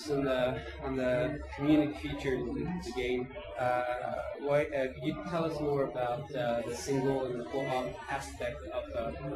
on the community feature in the game. Could you tell us more about the single and the co-op aspect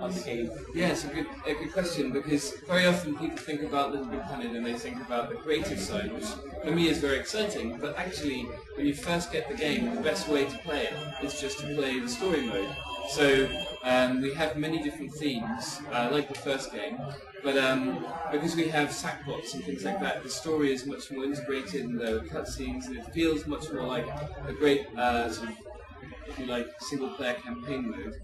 of the game? Yeah, it's a good question, because very often people think about LittleBigPlanet and they think about the creative side, which for me is very exciting. But actually, when you first get the game, the best way to play it is just to play the story mode. So we have many different themes, like the first game, but because we have sackbots and things like that, the story is much more integrated, and there are cutscenes, and it feels much more like a great sort of, if you like, single-player campaign mode.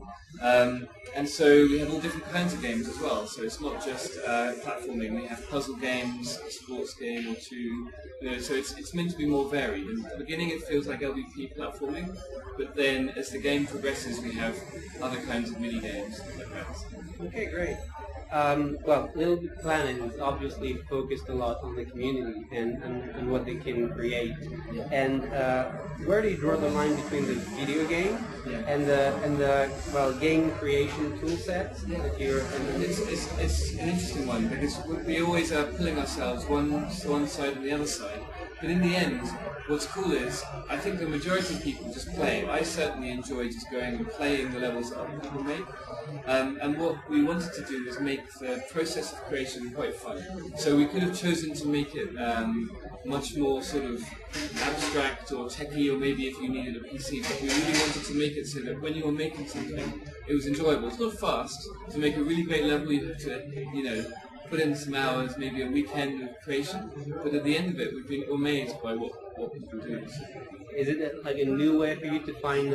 And so we have all different kinds of games as well. So it's not just platforming. We have puzzle games, a sports game or two. So it's meant to be more varied. In the beginning, it feels like LBP platforming, but then as the game progresses, we have other kinds of mini games like that. Okay, great. Well, LittleBigPlanet is obviously focused a lot on the community and what they can create. Yeah. And where do you draw the line between the video game and the game creation tool sets that you're? It's an interesting one, because we always are pulling ourselves one side and the other side. But in the end, what's cool is, I think the majority of people just play. I certainly enjoy just going and playing the levels that other people make. And what we wanted to do is make the process of creation quite fun. So we could have chosen to make it much more sort of abstract or techie, or maybe if you needed a PC, but we really wanted to make it so that when you were making something, it was enjoyable. It's not fast. To make a really great level, you have to, put in some hours, maybe a weekend of creation, but at the end of it, we've been amazed by what people do. Is it like a new way for you to find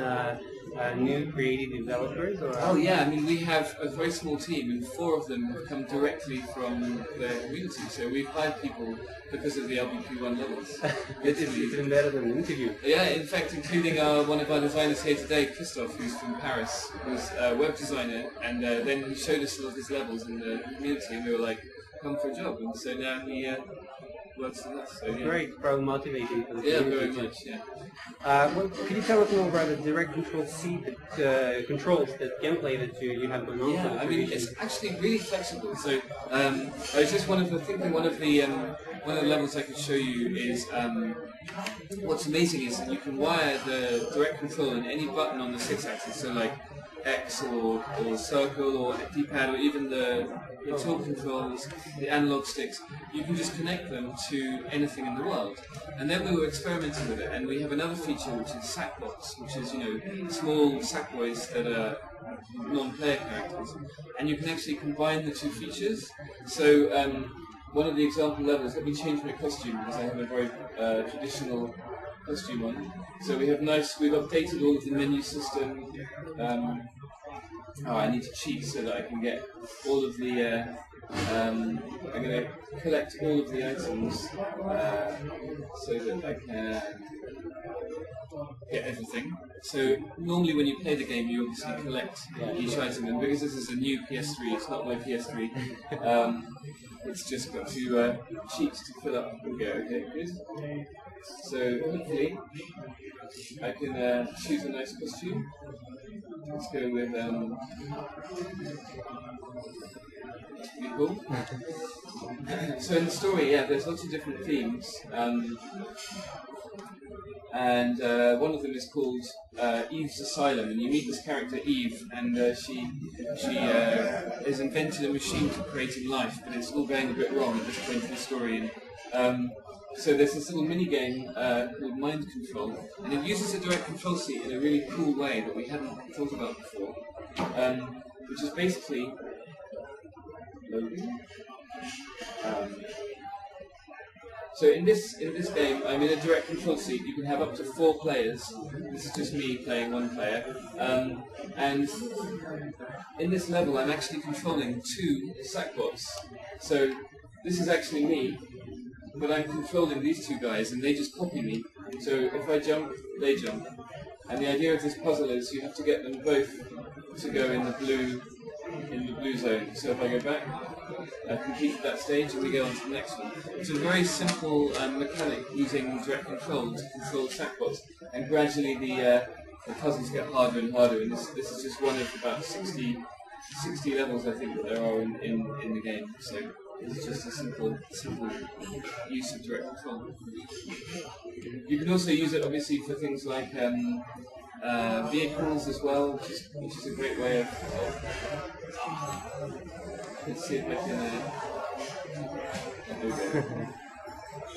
new creative developers? Or? Oh yeah, I mean, we have a very small team, and 4 of them have come directly from the community. So we've hired people because of the LBP1 levels. It's even better than an interview. Yeah, in fact, including one of our designers here today, Christophe, who's from Paris, who's a web designer, and then he showed us all of his levels in the community, and we were like, come for a job. And so now he works with us. So, yeah. Great, probably motivating for the community. very much, yeah. Well, can you tell us more about the direct control C controls, that gameplay that you have going on? Yeah, I mean, it's actually really flexible. So it's just one of the levels I could show you is what's amazing is that you can wire the direct control in any button on the 6-axis. So like X or circle or D-pad, or even the tool controls, the analog sticks, you can just connect them to anything in the world. And then we were experimenting with it, and we have another feature which is sackbots, which is small sackboys that are non-player characters, and you can actually combine the two features. So one of the example levels, let me change my costume because I have a very traditional costume on. So we've updated all of the menu system. I need to cheat so that I can get all of the, I'm going to collect all of the items so that I can get everything. So normally when you play the game, you obviously collect each item, and because this is a new PS3, it's not my PS3, it's just got to cheat to fill up. Okay, good. So hopefully I can choose a nice costume. Let's go with cool. So in the story, there's lots of different themes, and one of them is called Eve's Asylum, and you meet this character Eve, and she has invented a machine for creating life, but it's all going a bit wrong at this point in the story. So there's this little mini-game called Mind Control, and it uses a direct control seat in a really cool way that we hadn't thought about before, which is basically loading. So in this game, I'm in a direct control seat. You can have up to 4 players. This is just me playing 1 player. And in this level, I'm actually controlling 2 sackbots. So this is actually me, but I'm controlling these 2 guys, and they just copy me. So if I jump, they jump. And the idea of this puzzle is you have to get them both to go in the blue zone. So if I go back, I've completed that stage, and we go on to the next one. It's a very simple mechanic using direct control to control sackbots, and gradually the puzzles get harder and harder. And this is just one of about 60 levels, I think, that there are in the game. So is just a simple use of direct control. You can also use it obviously for things like vehicles as well, which is a great way of let's see if I can.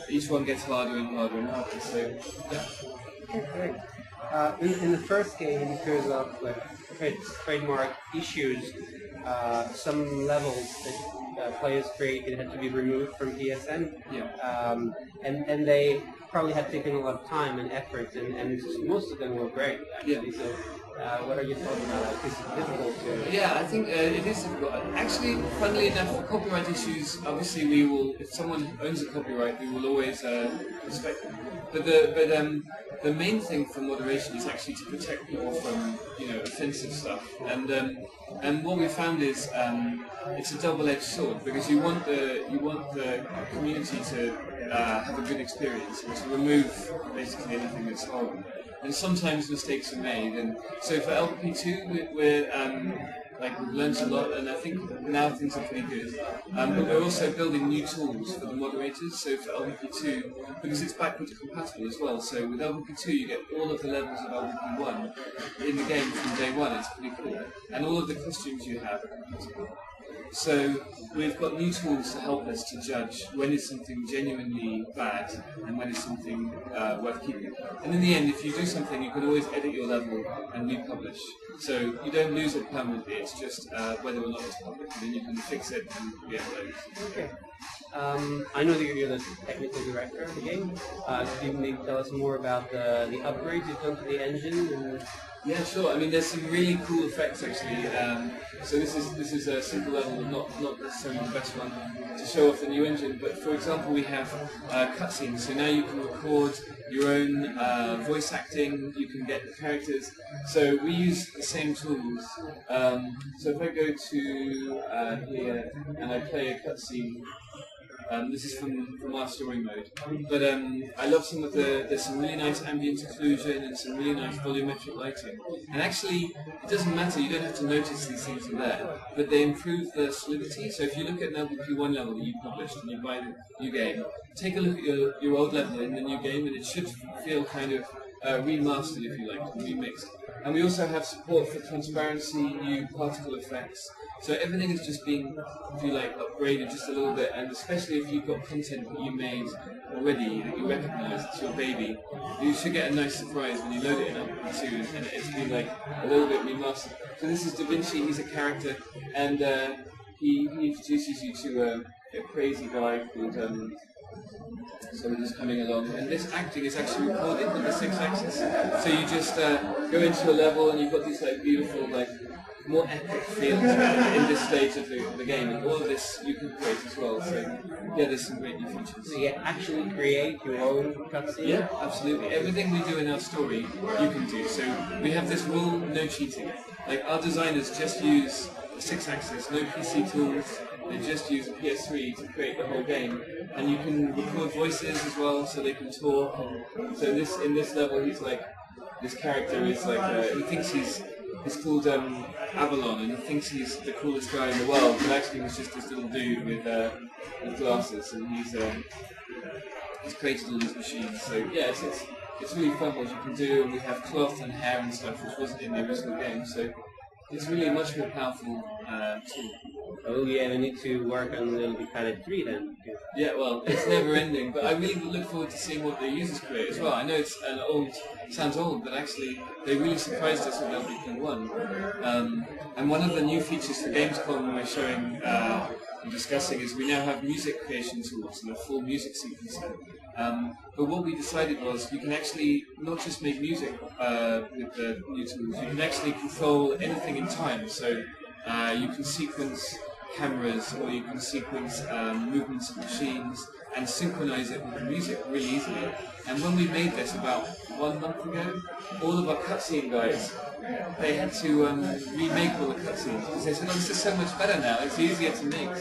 Each one gets harder and harder and harder. So yeah. Okay, great. In the first game, because of trademark issues, some levels that players created had to be removed from PSN. Yeah. And they probably had taken a lot of time and effort, and most of them were great, actually. Yeah. So, what are your thoughts about that? Is it difficult to... Yeah, I think it is difficult. Actually, funnily enough, for copyright issues, obviously we will, if someone owns a copyright, we will always respect them. But the main thing for moderation is actually to protect people from, offensive stuff. And what we found is it's a double-edged sword, because you want the community to have a good experience and to remove basically anything that's horrible. And sometimes mistakes are made, and so for LBP2 we've learned a lot, and I think now things are pretty good. But we're also building new tools for the moderators. So for LBP2, because it's backwards compatible as well. So with LBP2 you get all of the levels of LBP1 in the game from day one. It's pretty cool, and all of the costumes you have are compatible. So we've got new tools to help us to judge when is something genuinely bad and when is something worth keeping. And in the end, if you do something, you can always edit your level and republish. So you don't lose it permanently, it's just whether or not it's public, and then you can fix it and re-upload. Okay. I know that you're the technical director of the game. Could you maybe tell us more about the upgrades you've done to the engine? And... Yeah, sure. I mean, there's some really cool effects actually. So this is a simple level, not necessarily the best one to show off the new engine. But for example, we have cutscenes. So now you can record your own voice acting. You can get the characters. So we use the same tools. So if I go to here and I play a cutscene. This is from our story mode, but I love there's some really nice ambient occlusion and some really nice volumetric lighting. And actually, it doesn't matter, you don't have to notice these things are there, but they improve the solidity. So if you look at an LBP1 level that you published and you buy the new game, take a look at your old level in the new game, and it should feel kind of remastered, if you like, remixed. And we also have support for transparency, new particle effects. So everything is just being, if you like, upgraded just a little bit, and especially if you've got content that you made already that you recognise, it's your baby, you should get a nice surprise when you load it in LBP2 and it's been like a little bit remastered. So this is Da Vinci, he's a character, and he introduces you to a crazy guy called so we're just coming along, and this acting is actually recorded on the 6-axis. So you just go into a level and you've got these like beautiful, like more epic feels in this stage of the game, and all of this you can create as well. So yeah, there's some great new features. So you actually create your own cutscene? Yeah, absolutely. Everything we do in our story, you can do. So we have this rule: no cheating. Like our designers just use the 6-axis, no PC tools. They just use a PS3 to create the whole game, and you can record voices as well, so they can talk. And so in this level, he's like, this character is like, he thinks he's called Avalon, and he thinks he's the coolest guy in the world, but actually he's just this little dude with glasses, and he's created all these machines. So yeah, it's really fun what you can do, and we have cloth and hair and stuff, which wasn't in the original game. So it's really a much more powerful tool. Oh yeah, we need to work on LittleBigPlanet 3 then. Yeah, well, it's never ending, but I really look forward to seeing what the users create as well. I know it's sounds old, but actually they really surprised us with LBP1. And one of the new features for Gamescom we're showing and discussing is we now have music creation tools and a full music sequencer. But what we decided was you can actually not just make music with the new tools, you can actually control anything in time. So you can sequence cameras, or you can sequence movements of machines and synchronize it with the music really easily. And when we made this about 1 month ago, all of our cutscene guys, they had to remake all the cutscenes because they said, "Oh, this is so much better now. It's easier to make."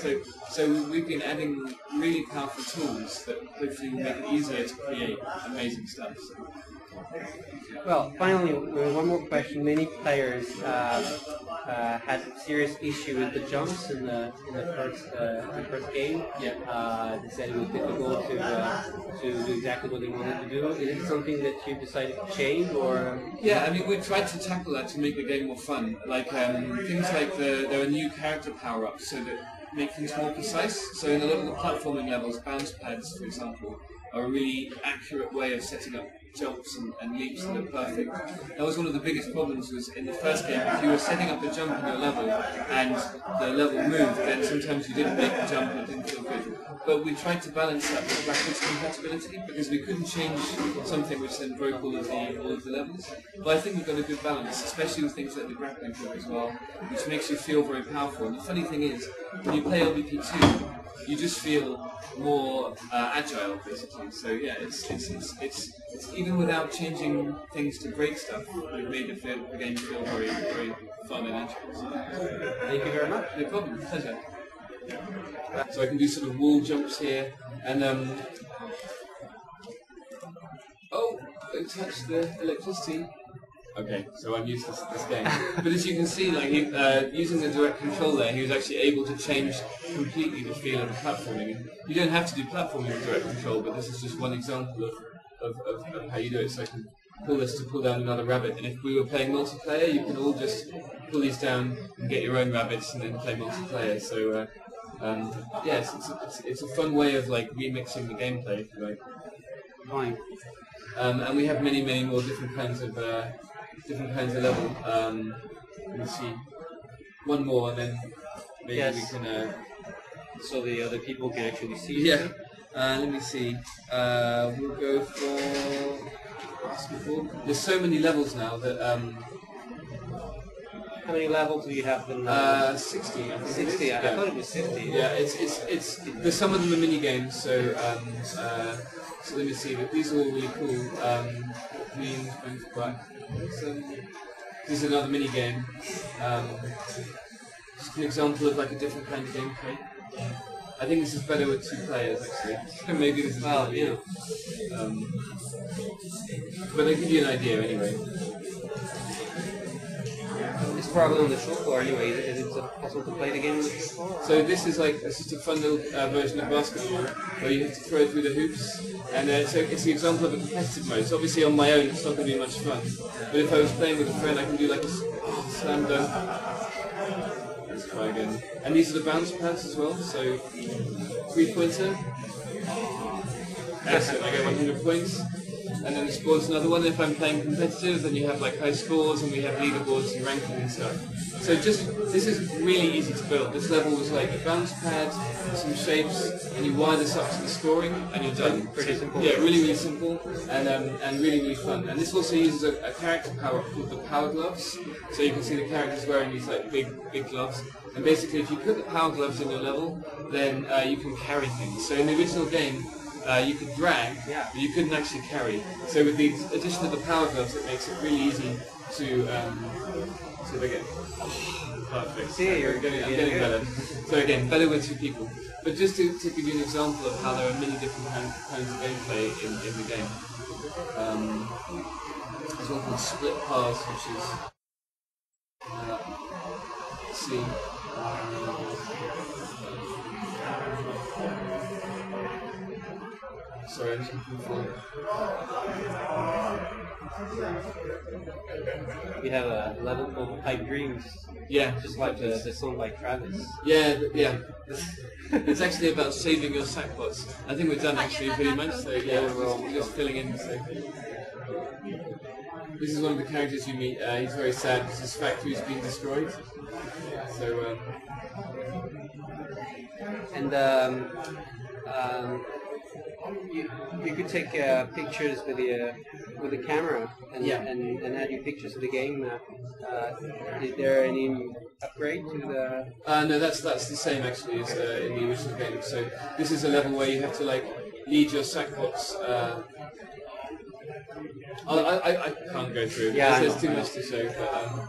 So we've been adding really powerful tools that hopefully will make it easier to create amazing stuff. So. Well, finally, one more question. Many players had serious issue with the jumps in the first game. Yeah. They said it was difficult to do exactly what they wanted to do. Is it something that you decided to change, or? Yeah, I mean, we tried to tackle that to make the game more fun. Like things like there are new character power-ups, so that make things more precise. So in a lot of the platforming levels, bounce pads, for example, are a really accurate way of setting up jumps and leaps that are perfect. That was one of the biggest problems. Was in the first game, if you were setting up a jump in your level and the level moved, then sometimes you didn't make the jump and it didn't feel good. But we tried to balance that with backwards compatibility because we couldn't change something which then broke all of the levels. But I think we've got a good balance, especially with things like the grappling hook as well, which makes you feel very powerful. And the funny thing is, when you play LBP2, you just feel more agile, basically. So yeah, it's even without changing things to break stuff, we've made the game feel very, very fun and agile. So, Thank you very much. no problem, pleasure. So I can do sort of wall jumps here, and oh, don't touch the electricity. Okay, so I'm used to this game. But as you can see, like using the direct control there, he was actually able to change completely the feel of the platforming. You don't have to do platforming with direct control, but this is just one example of how you do it. So I can pull this to pull down another rabbit, and if we were playing multiplayer, you can all just pull these down and get your own rabbits and then play multiplayer. So yes, it's a fun way of like remixing the gameplay, if you like. Fine. And we have many more different kinds of level. Let me see. One more, and then maybe we can. So the other people can actually see. Yeah. Let me see. We'll go for basketball. There's so many levels now that. How many levels do you have? 60. I think 60. I thought it was 50. Yeah, it's. There's some of them are mini games. So so let me see. These are all really cool. Green, black. This is another mini game. Just an example of like a different kind of gameplay. I think this is better with 2 players actually. Maybe this is well, yeah. But I give you an idea anyway. It's probably on the show floor anyway. Is it possible to play the game on the show floor? So this is like just a fun little version of basketball where you have to throw it through the hoops, and so it's the example of a competitive mode. So obviously on my own it's not going to be much fun, but if I was playing with a friend I can do like a slam dunk. Let's try again. And these are the bounce pads as well, so 3-pointer. Excellent, I get 100 points. And then the score's another one. If I'm playing competitive, then you have like high scores and we have leaderboards and ranking and stuff. So this is really easy to build. This level was like a bounce pad, some shapes, and you wire this up to the scoring, and you're done. Pretty simple. Yeah, really simple, and really fun. And this also uses a character power called the power gloves. So you can see the characters wearing these like big gloves. And basically, if you put the power gloves in your level, then you can carry things. So in the original game, you could drag, but you couldn't actually carry. So with the addition of the power gloves, it makes it really easy to. So again, perfect. See, I'm getting better. So again, better with 2 people. But just to give you an example of how there are many different kinds of gameplay in the game. There's one called Split Paths, which is. Let's see. Sorry, I'm just looking for it. We have a level called Pipe Dreams. Yeah, just like the song by Travis. Yeah. It's actually about saving your sackpots. I think we're done actually pretty much. So yeah, we're just filling in. So. This is one of the characters you meet. He's very sad because his factory's been destroyed. So. You could take pictures with the camera and add your pictures to the game. Is there any upgrade to the? No, that's the same actually as in the original game. So this is a level where you have to like lead your sackpots. I can't go through. There's too much to show. But,